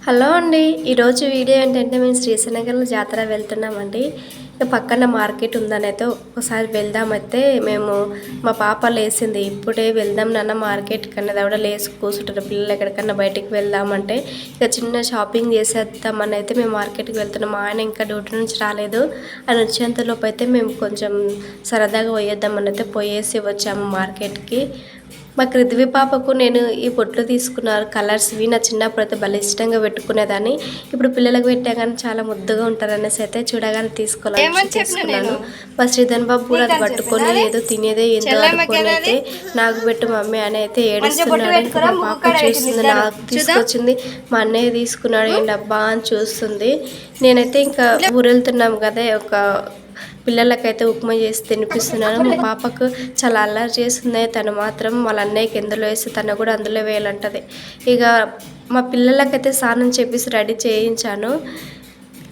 Hello అండి. ఈరోజు video ఏంటంటే మేము శ్రీశైలం జాతర వెళ్తున్నామండి. పక్కన మార్కెట్ ఉందనైతే ఒకసారి వెళ్దామైతే మా పాప లేసింది. ఇప్పుడే వెళ్దాం నాన్న మార్కెట్కి అన్నది. ఆవిడ లేచి కూర్చుంటారు. పిల్లలు ఎక్కడికన్నా బయటికి వెళ్దామంటే ఇక చిన్న షాపింగ్ చేసేద్దామని అయితే మేము మార్కెట్కి వెళ్తున్నాం. మా ఆయన ఇంకా డ్యూటీ నుంచి రాలేదు. ఆయన వచ్చేంతలోపు అయితే మేము కొంచెం సరదాగా పోయేద్దామని అయితే పోయేసి వచ్చాము మార్కెట్కి. మా కృతివి పాపకు నేను ఈ బొట్లు తీసుకున్నారు కలర్స్వి. నా చిన్నప్పుడు అయితే భలే ఇష్టంగా పెట్టుకునేదాన్ని. ఇప్పుడు పిల్లలకు పెట్టా కానీ చాలా ముద్దుగా ఉంటారు అనేసి అయితే చూడగానే తీసుకున్నాను. మా శ్రీధన్ బాబు కూడా అది పట్టుకొని ఏదో తినేదే ఏందో అనుకొని అయితే నాకు పెట్టు మమ్మీ అని అయితే ఏడుస్తున్నాడు. ఇంకా మా పాప చూస్తుంది, నాకు తీసుకొచ్చింది, మా అన్నయ్య తీసుకున్నాడు ఏంటి అబ్బా అని చూస్తుంది. నేనైతే ఇంకా ఊరెళ్తున్నాం కదా, ఒక పిల్లలకైతే ఉప్మా చేసి తినిపిస్తున్నాను. మా పాపకు చాలా అల్లరి చేస్తుంది. తను మాత్రం వాళ్ళ అన్నయ్యకి ఎందులో వేసి తను కూడా అందులో వేయాలంటది. ఇక మా పిల్లలకైతే స్నానం చేపిసి రెడీ చేయించాను.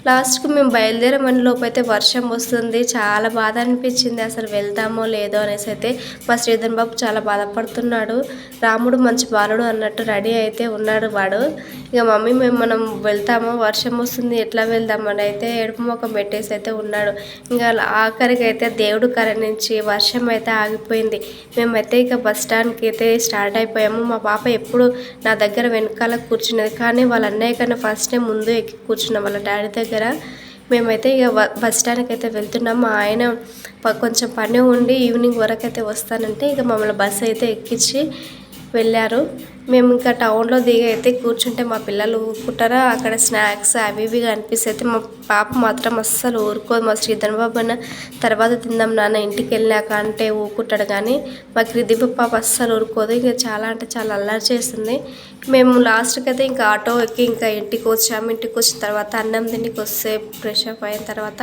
లాస్ట్కు మేము బయలుదేరమని లోపు అయితే వర్షం వస్తుంది. చాలా బాధ అనిపించింది, అసలు వెళ్తామో లేదో అనేసి అయితే. మా శ్రీధన్ బాబు చాలా బాధపడుతున్నాడు. రాముడు మంచి బాలుడు అన్నట్టు రెడీ అయితే ఉన్నాడు వాడు. ఇక మమ్మీ మనం వెళ్తామో, వర్షం వస్తుంది ఎట్లా వెళ్దామని అయితే ఏడుపు ముఖం పెట్టేసి అయితే ఉన్నాడు. ఇంకా ఆఖరికి అయితే దేవుడు కరుణించి వర్షం అయితే ఆగిపోయింది. మేమైతే ఇక బస్ స్టాండ్కి అయితే స్టార్ట్ అయిపోయాము. మా పాప ఎప్పుడు నా దగ్గర వెనకాల కూర్చున్నది, కానీ వాళ్ళ అన్నయ్య కన్నా ఫస్ట్ టైం ముందు ఎక్కి కూర్చున్నాం వాళ్ళ డాడీ దగ్గర. మేమైతే ఇక బస్ స్టాండ్కి అయితే వెళ్తున్నాం. మా ఆయన కొంచెం పని ఉండి ఈవినింగ్ వరకు అయితే వస్తానంటే ఇక మమ్మల్ని బస్సు అయితే ఎక్కించి వెళ్ళారు. మేము ఇంకా టౌన్లో దిగి అయితే కూర్చుంటే మా పిల్లలు ఊరుకుంటారా, అక్కడ స్నాక్స్ అవి ఇవి కనిపిస్తే అయితే మా పాప మాత్రం అస్సలు ఊరుకోదు. మా శ్రీధన్ బాబు అన్న తర్వాత తిందాం నాన్న ఇంటికి వెళ్ళాక అంటే ఊరుకుంటాడు, కానీ మా కృతివి పాప అస్సలు ఊరుకోదు. ఇక చాలా అంటే చాలా అల్లరి చేస్తుంది. మేము లాస్ట్కి అయితే ఇంకా ఆటో ఎక్కి ఇంకా ఇంటికి వచ్చాము. ఇంటికి వచ్చిన తర్వాత అన్నం తిండికి వస్తే ఫ్రెష్ అప్ అయిన తర్వాత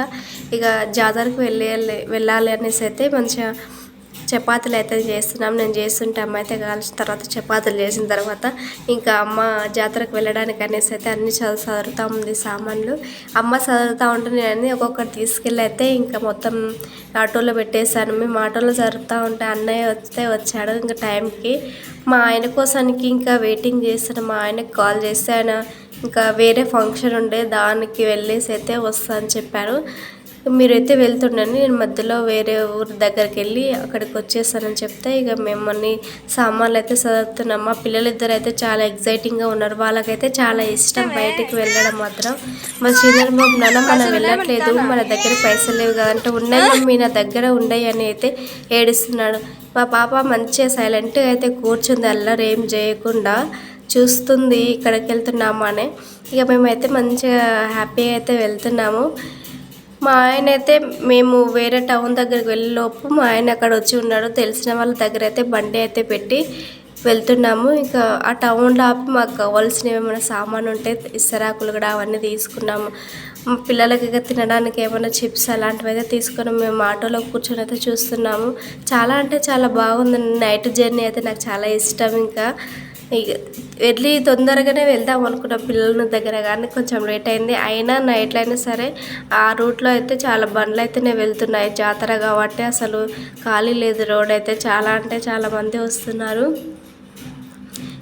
ఇక జాతరకు వెళ్ళాలి అనేసి అయితే మంచిగా చపాతీలు అయితే చేస్తున్నాం. నేను చేస్తుంటే అమ్మ అయితే కాల్చిన తర్వాత చపాతీలు చేసిన తర్వాత ఇంకా అమ్మ జాతరకు వెళ్ళడానికి అనేసి అయితే అన్ని చదువుతూ ఉంది సామాన్లు. అమ్మ చదువుతూ ఉంటే నేను అన్నీ ఒక్కొక్కటి తీసుకెళ్ళి అయితే ఇంకా మొత్తం ఆటోలో పెట్టేశాను. మేము ఆటోలో జరుపుతూ ఉంటే అన్నయ్య వచ్చాడు ఇంకా టైంకి. మా ఆయన కోసానికి ఇంకా వెయిటింగ్ చేస్తాను. మా ఆయనకు కాల్ చేస్తే ఆయన ఇంకా వేరే ఫంక్షన్ ఉండే దానికి వెళ్ళేసి అయితే వస్తా అని చెప్పారు. మీరైతే వెళ్తుండండి, నేను మధ్యలో వేరే ఊరి దగ్గరికి వెళ్ళి అక్కడికి వచ్చేస్తానని చెప్తే ఇక మిమ్మల్ని సామాన్లు అయితే చదువుతున్నాం. మా పిల్లలిద్దరు అయితే చాలా ఎగ్జైటింగ్గా ఉన్నారు. వాళ్ళకైతే చాలా ఇష్టం బయటికి వెళ్ళడం మాత్రం. మా శ్రీధర్ బాబు నాన్న మనం వెళ్ళట్లేదు, మన దగ్గర పైసలు లేవు కదంటే ఉన్నాయి మమ్మీ నా దగ్గర ఉండయి అని అయితే ఏడుస్తున్నాడు. మా పాప మంచిగా సైలెంట్గా అయితే కూర్చుంది, అల్లరి ఏం చేయకుండా చూస్తుంది ఇక్కడికి వెళ్తున్నాము అని. ఇక మేమైతే మంచిగా హ్యాపీగా అయితే వెళ్తున్నాము. మా ఆయన అయితే మేము వేరే టౌన్ దగ్గరికి వెళ్ళేలోపు మా ఆయన అక్కడ వచ్చి ఉన్నాడు. తెలిసిన వాళ్ళ దగ్గర అయితే బండి అయితే పెట్టి వెళ్తున్నాము. ఇంకా ఆ టౌన్లో ఆపి మాకు కావాల్సినవి ఏమైనా సామాను ఉంటే ఇస్తరాకులు కూడా అవన్నీ తీసుకున్నాము. పిల్లలకి తినడానికి ఏమైనా చిప్స్ అలాంటివి అయితే తీసుకున్నాము. మేము ఆటోలో కూర్చొని అయితే చూస్తున్నాము. చాలా అంటే చాలా బాగుంది. నైట్ జర్నీ అయితే నాకు చాలా ఇష్టం. ఇంకా వెళ్ళి తొందరగానే వెళ్దాం అనుకున్న పిల్లల దగ్గర, కానీ కొంచెం లేట్ అయింది. అయినా నైట్లో అయినా సరే ఆ రూట్లో అయితే చాలా బండ్లు అయితేనే వెళ్తున్నాయి. జాతర కాబట్టి అసలు ఖాళీ లేదు రోడ్ అయితే. చాలా అంటే చాలా మంది వస్తున్నారు.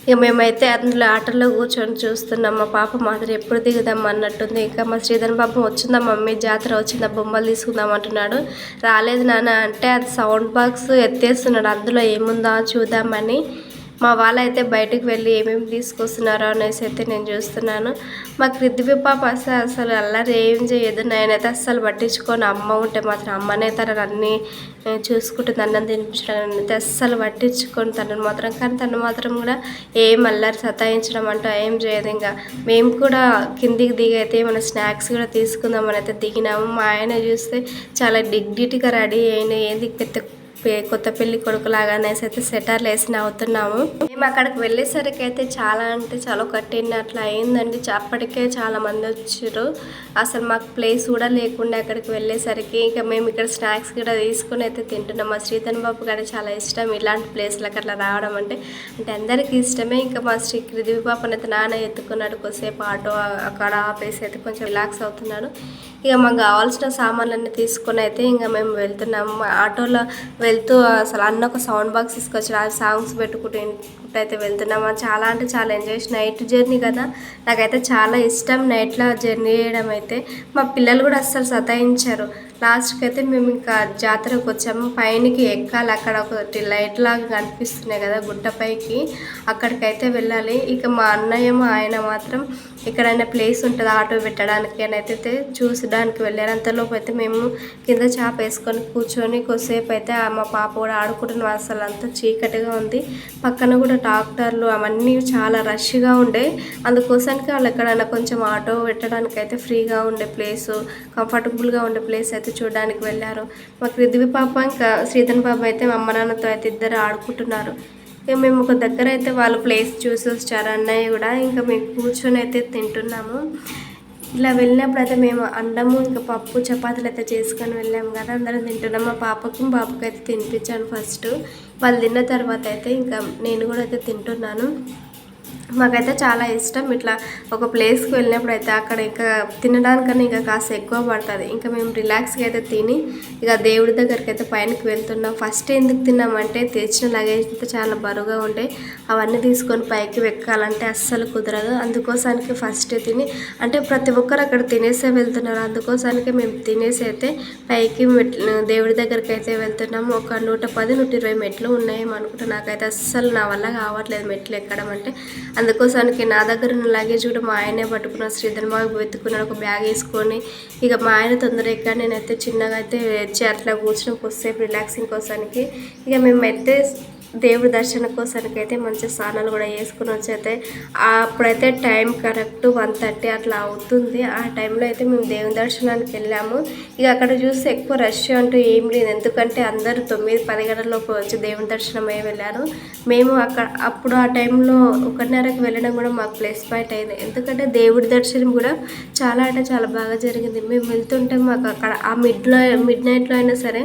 ఇక మేమైతే అందులో ఆటోలో కూర్చొని చూస్తున్నాం. మా పాప మాత్రం ఎప్పుడు దిగుదాం అన్నట్టుంది. ఇంకా మా శ్రీధర్ బాబు వచ్చిందా మమ్మీ జాతర వచ్చిందా బొమ్మలు తీసుకుందాం అంటున్నాడు. రాలేదు నాన్న అంటే అది సౌండ్ బాక్స్ ఎత్తేస్తున్నాడు, అందులో ఏముందా చూద్దామని. మా వాళ్ళైతే బయటకు వెళ్ళి ఏమేమి తీసుకొస్తున్నారో అనేసి అయితే నేను చూస్తున్నాను. మా కృతివి పాప అసలు అల్లరి ఏం చేయదు. నేనైతే అస్సలు పట్టించుకొని, అమ్మ ఉంటే మాత్రం అమ్మనే తనని అన్నీ చూసుకుంటుంది, అన్నం తినిపించడం అయితే అస్సలు పట్టించుకొని తనను మాత్రం. కానీ తను మాత్రం కూడా ఏం అల్లరి సతాయించడం అంటూ ఏం చేయదు. ఇంకా మేము కూడా కిందికి దిగి అయితే మన స్నాక్స్ కూడా తీసుకుందామని అయితే దిగినాము. మా ఆయన చూస్తే చాలా డిగ్నిటీగా రెడీ అయిన ఏంది కొత్త పెళ్లి కొడుకులాగా అనేసి అయితే సెటర్లు వేసి నవ్వుతున్నాము. మేము అక్కడికి వెళ్ళేసరికి అయితే చాలా అంటే చాలా కట్టిన అట్లా అయిందండి. అప్పటికే చాలా మంది వచ్చారు. అసలు మాకు ప్లేస్ కూడా లేకుండా అక్కడికి వెళ్ళేసరికి ఇంకా మేము ఇక్కడ స్నాక్స్ కూడా తీసుకుని అయితే తింటున్నాం. మా శ్రీధన్ బాబు గారు చాలా ఇష్టం ఇలాంటి ప్లేస్లకు అట్లా రావడం అంటే అందరికీ ఇష్టమే. ఇంకా మా కృతివి పాపను అయితే నాన్న ఎత్తుకున్నాడు. కొద్దిసేపు ఆటో అక్కడ ఆపేసి అయితే కొంచెం రిలాక్స్ అవుతున్నాడు. ఇక మాకు కావాల్సిన సామాన్లన్నీ తీసుకొని అయితే ఇంకా మేము వెళ్తున్నాము. ఆటోలో వెళ్తూ అసలు అన్న ఒక సౌండ్ బాక్స్ తీసుకొచ్చాడు, ఆ సాంగ్స్ పెట్టుకుంటూ చూసుకుంటూ అయితే వెళ్తున్నాము. చాలా అంటే చాలా ఎంజాయ్ చేసి నైట్ జర్నీ కదా, నాకైతే చాలా ఇష్టం నైట్లో జర్నీ చేయడం అయితే. మా పిల్లలు కూడా అస్సలు సతాయించారు. లాస్ట్కి అయితే మేము ఇంకా జాతరకు వచ్చాము. పైనకి ఎక్కాలి, అక్కడ ఒకటి లైట్ లాగా కనిపిస్తున్నాయి కదా గుట్టపైకి, అక్కడికైతే వెళ్ళాలి. ఇక మా అన్నయ్య ఆయన మాత్రం ఎక్కడైనా ప్లేస్ ఉంటుంది ఆటో పెట్టడానికి అని అయితే చూసడానికి వెళ్ళారు. అంతలోపు అయితే మేము కింద చాప వేసుకొని కూర్చొని కొద్దిసేపు అయితే మా పాప కూడా ఆడుకుంటున్నాం. అసలు అంతా చీకటిగా ఉంది, పక్కన కూడా ట్రాక్టర్లు అవన్నీ చాలా రష్గా ఉండే. అందుకోసానికి వాళ్ళు ఎక్కడైనా కొంచెం ఆటో పెట్టడానికి అయితే ఫ్రీగా ఉండే ప్లేసు, కంఫర్టబుల్గా ఉండే ప్లేస్ అయితే చూడడానికి వెళ్ళారు. మా రిద్వి పాప ఇంకా శ్రీధన్ పాప అయితే మా అమ్మ నాన్నతో అయితే ఇద్దరు ఆడుకుంటున్నారు. ఇక మేము ఒక దగ్గర అయితే వాళ్ళు ప్లేస్ చూసి వచ్చారు, అన్నయ్య కూడా. ఇంకా మేము కూర్చొని అయితే తింటున్నాము. ఇలా వెళ్ళినప్పుడు అయితే మేము అన్నము ఇంకా పప్పు చపాతీలు అయితే చేసుకొని వెళ్ళాము కదా, అందరం తింటున్నాము. మా పాపకు బాబుకి అయితే తినిపించాను ఫస్ట్. వాళ్ళు తిన్న తర్వాత అయితే ఇంకా నేను కూడా అయితే తింటున్నాను. మాకైతే చాలా ఇష్టం ఇట్లా ఒక ప్లేస్కి వెళ్ళినప్పుడు అయితే అక్కడ ఇంకా తినడానికన్నా ఇంకా కాస్త ఎక్కువ పడుతుంది. ఇంకా మేము రిలాక్స్గా అయితే తిని ఇక దేవుడి దగ్గరికి అయితే పైనకి వెళ్తున్నాం. ఫస్ట్ ఎందుకు తిన్నామంటే తెచ్చిన లగేజ్ అయితే చాలా బరువుగా ఉండే, అవన్నీ తీసుకొని పైకి ఎక్కాలంటే అస్సలు కుదరదు. అందుకోసానికి ఫస్ట్ తిని, అంటే ప్రతి ఒక్కరు అక్కడ తినేసే వెళ్తున్నారు, అందుకోసానికి మేము తినేసి అయితే పైకి దేవుడి దగ్గరికి అయితే వెళ్తున్నాము. ఒక 110-120 మెట్లు ఉన్నాయేమో అనుకుంటా. నాకైతే అస్సలు నా వల్ల కావట్లేదు మెట్లు ఎక్కడం అంటే. అందుకోసానికి నా దగ్గర ఉన్న లగేజ్ కూడా మా ఆయనే పట్టుకున్నాను. శ్రీధర్ బాబు వెతుకున్నాను, ఒక బ్యాగ్ వేసుకొని. ఇక మా ఆయన తొందర ఎక్కడ నేనైతే చిన్నగా అయితే వచ్చి అట్లా కూర్చొని కొద్దిసేపు రిలాక్సింగ్ కోసానికి. ఇక మేమైతే దేవుడి దర్శనం కోసానికి అయితే మంచి స్నానాలు కూడా వేసుకుని వచ్చి అయితే అప్పుడైతే టైం కరెక్ట్ 1:30 అట్లా అవుతుంది. ఆ టైంలో అయితే మేము దేవుని దర్శనానికి వెళ్ళాము. ఇక అక్కడ చూస్తే ఎక్కువ రష్ అంటూ ఏం లేదు, ఎందుకంటే అందరూ 9-10 గంటలలోపు వచ్చి దేవుని దర్శనం అయ్యి వెళ్ళారు. మేము అప్పుడు ఆ టైంలో 1:30కి వెళ్ళడం కూడా మాకు ప్లస్ పాయింట్ అయింది, ఎందుకంటే దేవుడి దర్శనం కూడా చాలా అంటే చాలా బాగా జరిగింది. మేము వెళ్తుంటే మాకు అక్కడ ఆ మిడ్ నైట్లో అయినా సరే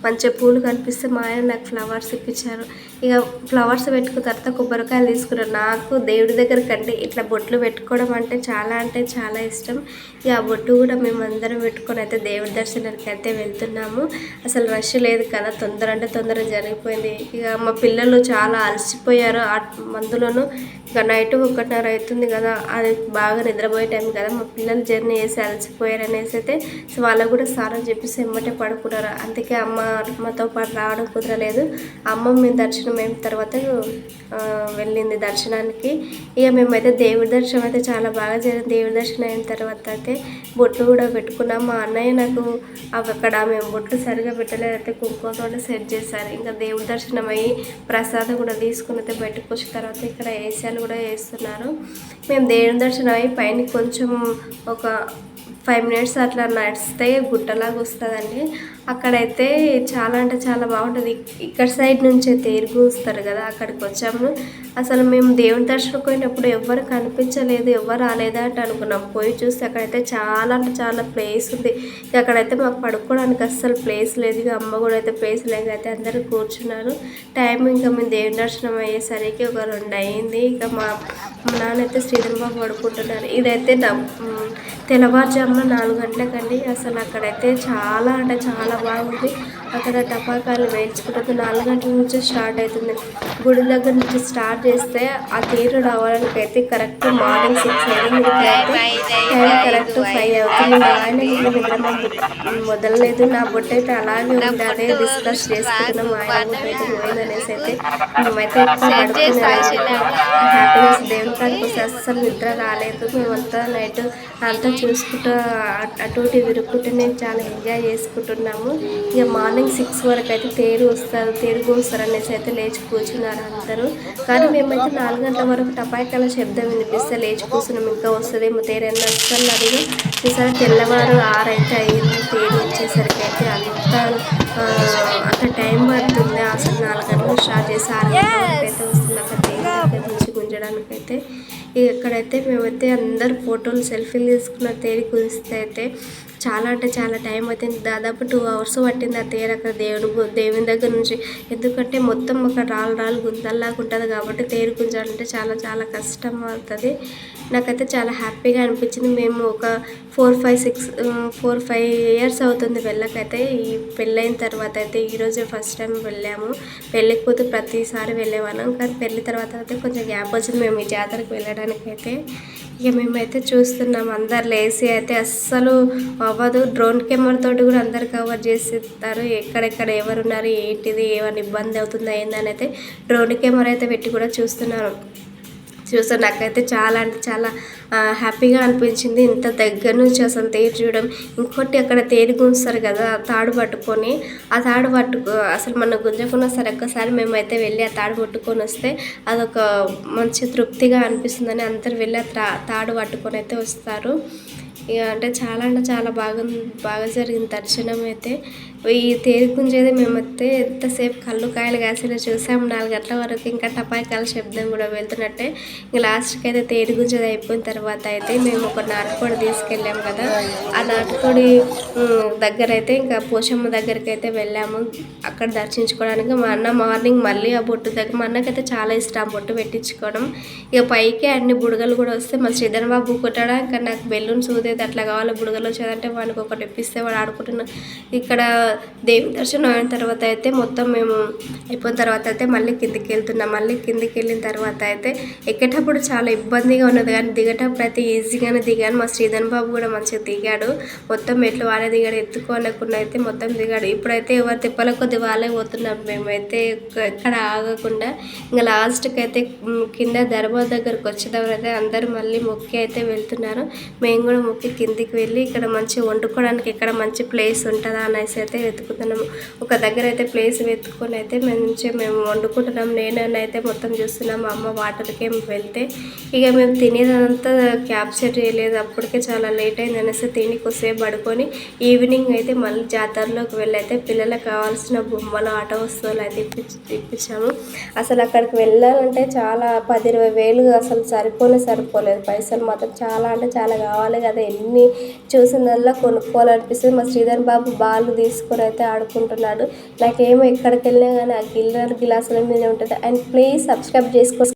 మంచిగా పూలు కనిపిస్తే మా ఆయన నాకు ఫ్లవర్స్ ఇప్పించారు. ఇక ఫ్లవర్స్ పెట్టుకున్న తర్వాత కొబ్బరికాయలు తీసుకున్నాను. నాకు దేవుడి దగ్గర కంటే ఇట్లా బొట్లు పెట్టుకోవడం అంటే చాలా ఇష్టం. ఇక ఆ బొట్టు కూడా మేము అందరం పెట్టుకొని అయితే దేవుడి దర్శనానికి అయితే వెళ్తున్నాము. అసలు రష్ లేదు కదా, తొందర జరిగిపోయింది. ఇక మా పిల్లలు చాలా అలసిపోయారు. అందులోనూ ఇక నైట్ 1:30 అవుతుంది కదా, అది బాగా నిద్రపోయే టైం కదా, మా పిల్లలు జర్నీ చేసి అలసిపోయారు అనేసి అయితే వాళ్ళకు కూడా స్నానం చెప్పేసి ఎమ్మటే పడుకున్నారు. అందుకే అమ్మతో పాటు రావడం కుదరలేదు. అమ్మ మేము దర్శనం అయిన తర్వాత వెళ్ళింది దర్శనానికి. ఇక మేమైతే దేవుడి దర్శనం అయితే చాలా బాగా జరిగింది. దేవుడి దర్శనం అయిన తర్వాత అయితే బొట్లు కూడా పెట్టుకున్నాం. మా అన్నయ్య నాకు అక్కడ మేము బొట్లు సరిగా పెట్టలేదైతే కుంకుమతో సెట్ చేశారు. ఇంకా దేవుడి దర్శనం అయ్యి ప్రసాదం కూడా తీసుకుని అయితే బయటకు వచ్చిన తర్వాత ఇక్కడ ఏసాలు కూడా వేస్తున్నారు. మేము దేవుడి దర్శనం అయ్యి పైన కొంచెం ఒక 5 మినిట్స్ అట్లా నడిస్తే గుట్టలాగా వస్తుందండి. అక్కడైతే చాలా అంటే చాలా బాగుంటుంది. ఇక్కడ సైడ్ నుంచి తేరుగు వస్తారు కదా, అక్కడికి వచ్చాము. అసలు మేము దేవుని దర్శనం పోయినప్పుడు ఎవరు కనిపించలేదు, ఎవరు రాలేదా అంటే అనుకున్నాం. పోయి చూస్తే అక్కడైతే చాలా అంటే చాలా ప్లేస్ ఉంది. అక్కడైతే మాకు పడుకోవడానికి అస్సలు ప్లేస్ లేదు. ఇక అమ్మ కూడా అయితే ప్లేస్ లేక అయితే అందరూ కూర్చున్నారు. టైం ఇంకా మేము దేవుని దర్శనం అయ్యేసరికి ఒక 2 అయింది. ఇక మా నాన్న అయితే శ్రీధర్ బాబు పడుకుంటున్నారు. ఇదైతే తెల్లవారుజామున 4 గంటలకండి. అసలు అక్కడైతే చాలా అంటే చాలా బాగుంది. అక్కడ టపాకాయలు వేయించుకుంటుంది. 4 గంటల నుంచి స్టార్ట్ అవుతుంది. గుడి దగ్గర నుంచి స్టార్ట్ చేస్తే ఆ తీరు రావడానికి అయితే కరెక్ట్ మార్నింగ్ 6 అయింది. టైం కరెక్ట్ 5 అవుతుంది. ఆయన మొదలలేదు. నా బొట్టు అయితే అలాగే ఉంది, అదే డిస్కస్ చేసుకుంటున్నాం. ఆయన బొట్టు అయితే పోయిందనేసి అయితే మేమైతే హ్యాపీనెస్ దేవుని కాడికి వస్తే అస్సలు నిద్ర రాలేదు. మేమంతా నైట్ అంతా చూసుకుంటూ అటు ఇటు తిరుగుకుంటూ నేను చాలా ఎంజాయ్ చేసుకుంటున్నాము. ఇక మార్నింగ్ 6 వరకు అయితే తేరు వస్తారు అనేసి అయితే లేచి కూర్చున్నారు అందరూ. కానీ మేమైతే 4 గంటల వరకు టపాయికాల శబ్దం వినిపిస్తే లేచి కూర్చున్నాం. ఇంకా వస్తుందేమో తేరు అని అస్సలు అడిగి ఈసారి తెల్లవారు 6 అయితే అయింది. తేరు వచ్చేసరికి అయితే అంత టైం పడుతుంది. అసలు 4 గంటలకు స్టార్ట్ చేసి 6 గంటల వరకు అయితే వస్తుంది అక్కడ తేరు తీసి గుంజడానికి అయితే. ఇక్కడైతే మేమైతే అందరు ఫోటోలు సెల్ఫీలు తీసుకున్న తేరు కురిస్తే అయితే చాలా అంటే చాలా టైం అవుతుంది. దాదాపు 2 అవర్స్ పట్టింది ఆ తేరు అక్కడ దేవుని దగ్గర నుంచి. ఎందుకంటే మొత్తం ఒక రాళ్ళు గుంతల్లాగా ఉంటుంది కాబట్టి తేరు గుంజాలంటే చాలా చాలా కష్టం అవుతుంది. నాకైతే చాలా హ్యాపీగా అనిపించింది. మేము ఒక 4-5 ఇయర్స్ అవుతుంది వెళ్ళకైతే. ఈ పెళ్ళైన తర్వాత అయితే ఈరోజే ఫస్ట్ టైం వెళ్ళాము. పెళ్ళికి పోతే ప్రతిసారి వెళ్ళేవాళ్ళం, కానీ పెళ్ళి తర్వాత అయితే కొంచెం గ్యాప్ వచ్చింది మేము ఈ జాతరకు వెళ్ళడానికైతే. ఇక మేమైతే చూస్తున్నాం, అందరు లేసి అయితే అస్సలు అవ్వదు. డ్రోన్ కెమెరా తోటి కూడా అందరు కవర్ చేస్తారు, ఎక్కడెక్కడ ఎవరున్నారు, ఏంటిది, ఏమైనా ఇబ్బంది అవుతుందా ఏందని అయితే డ్రోన్ కెమెరా అయితే పెట్టి కూడా చూస్తున్నారు. నాకైతే చాలా అంటే చాలా హ్యాపీగా అనిపించింది. ఇంత దగ్గర నుంచి అసలు తేరు చూడడం. ఇంకోటి అక్కడ తేరు గుంజుతారు కదా తాడు పట్టుకొని, ఆ తాడు అసలు మన గుంజకుండా సరే ఒక్కసారి మేమైతే వెళ్ళి ఆ తాడు పట్టుకొని వస్తే అదొక మంచి తృప్తిగా అనిపిస్తుందని అందరు వెళ్ళి ఆ తాడు పట్టుకొని అయితే వస్తారు. ఇక అంటే చాలా బాగా జరిగింది దర్శనం అయితే. ఈ తేరు గుంజేది మేమైతే ఎంతసేపు కళ్ళు కాయలు కాసిన చూసాము 4 గంటల వరకు. ఇంకా టపాకాయల శబ్దం కూడా వెళ్తున్నట్టే. ఇంక లాస్ట్కి అయితే తేరు గుంజేది అయిపోయిన తర్వాత అయితే మేము ఒక నాటుకోడి తీసుకెళ్ళాము కదా, ఆ నాటుకోడి దగ్గర అయితే ఇంకా పోషమ్మ దగ్గరికి అయితే వెళ్ళాము అక్కడ దర్శించుకోవడానికి. మా అన్న మార్నింగ్ మళ్ళీ ఆ బొట్టు దగ్గర, మా అన్నకైతే చాలా ఇష్టం ఆ బొట్టు పెట్టించుకోవడం. ఇక పైకి అన్ని బుడగలు కూడా వస్తే మా శ్రీధర్ బాబు కుట్టాడా, ఇంకా నాకు బెలూన్స్ ఊదేది అట్లా కావాలి, బుడగలు వచ్చేదంటే వాడికి ఒకటి ఇప్పిస్తే వాడు ఆడుకుంటున్నా. ఇక్కడ దేవి దర్శనం అయిన తర్వాత అయితే మొత్తం మేము అయిపోయిన తర్వాత అయితే మళ్ళీ కిందికి వెళ్తున్నాం. మళ్ళీ కిందికి వెళ్ళిన తర్వాత అయితే ఎక్కేటప్పుడు చాలా ఇబ్బందిగా ఉన్నది, కానీ దిగేటప్పుడు అయితే ఈజీగానే దిగాను. మా శ్రీధర్ బాబు కూడా మంచిగా దిగాడు, మొత్తం మెట్లు వాడే దిగాడు, ఎత్తుకోనకుండా అయితే మొత్తం దిగాడు. ఇప్పుడైతే ఎవరు తిప్పల కొద్ది వాళ్ళే పోతున్నాం మేమైతే ఎక్కడ ఆగకుండా. ఇంకా లాస్ట్కి అయితే కింద దర్బార్ దగ్గరకు వచ్చేటప్పుడు అందరూ మళ్ళీ మొక్కి అయితే వెళ్తున్నారు. మేము కూడా మొక్కి కిందికి వెళ్ళి ఇక్కడ మంచిగా వండుకోవడానికి ఎక్కడ మంచి ప్లేస్ ఉంటుందా అనేసి అయితే వెతుకుతున్నాము. ఒక దగ్గర అయితే ప్లేస్ వెతుక్కొని అయితే మేము వండుకుంటున్నాం. నేనైతే మొత్తం చూస్తున్నాం. మా అమ్మ వాటర్కి వెళ్తే ఇక మేము తినేదంతా క్యాప్చర్ చేయలేదు, అప్పటికే చాలా లేట్ అయింది అనేసి తిని కొద్దిసేపు పడుకొని ఈవినింగ్ అయితే మళ్ళీ జాతరలోకి వెళ్ళి అయితే పిల్లలకు కావాల్సిన బొమ్మలు ఆట వస్తువులు అయితే ఇప్పించాము. అసలు అక్కడికి వెళ్ళాలంటే చాలా 10-20 వేలు అసలు సరిపోలేదు. పైసలు మాత్రం చాలా అంటే చాలా కావాలి కదా, ఎన్ని చూసిందల్లా కొనుక్కోవాలనిపిస్తుంది. మా శ్రీధర్ బాబు బాల్ తీసుకొని అయితే ఆడుకుంటున్నాడు. నాకేమో ఎక్కడికి వెళ్ళినా కానీ ఆ గిలాసుల మీద ఉంటుంది. అండ్ ప్లీజ్ సబ్స్క్రైబ్ చేసుకో.